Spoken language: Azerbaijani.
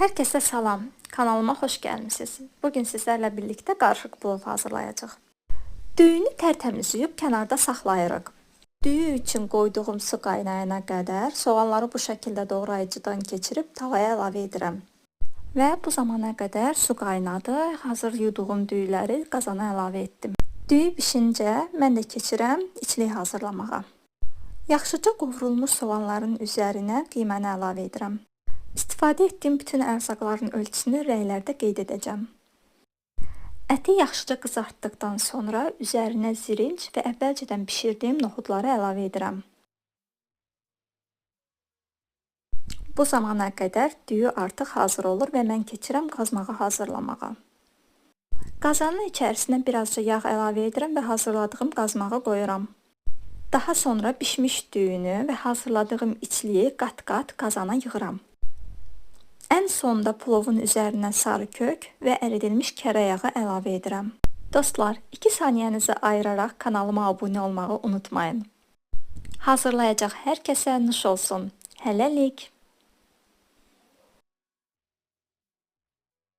Hər kəsə salam, kanalıma xoş gəlmisiniz. Bugün sizlərlə birlikdə qarışıq plov hazırlayacağıq. Düyünü tərtəmiz yuyub kənarda saxlayırıq. Düyü üçün qoyduğum su qaynayana qədər soğanları bu şəkildə doğrayıcıdan keçirib tavaya əlavə edirəm. Və bu zamana qədər su qaynadı, hazır yuduğum düyüləri qazana əlavə etdim. Düyü bişincə mən də keçirəm içlik hazırlamağa. Yaxşıca qovrulmuş soğanların üzərinə qiyməni əlavə edirəm. İstifadə etdiyim bütün ərzaqların ölçüsünü rəylərdə qeyd edəcəm. Əti yaxşıca qızartdıqdan sonra üzərinə zirinç və əvvəlcədən bişirdiyim noxudları əlavə edirəm. Bu zamana qədər düyü artıq hazır olur və mən keçirəm qazmağı hazırlamağa. Qazanın içərisinə birazca yağ əlavə edirəm və hazırladığım qazmağı qoyuram. Daha sonra bişmiş düyünü və hazırladığım içliyi qat-qat qazana yığıram. Ən sonda plovun üzərinə sarı kök və əridilmiş kərə yağı əlavə edirəm. Dostlar, 2 saniyənizi ayıraraq kanalıma abunə olmağı unutmayın. Hazırlayacaq hər kəsə nuş olsun. Hələlik!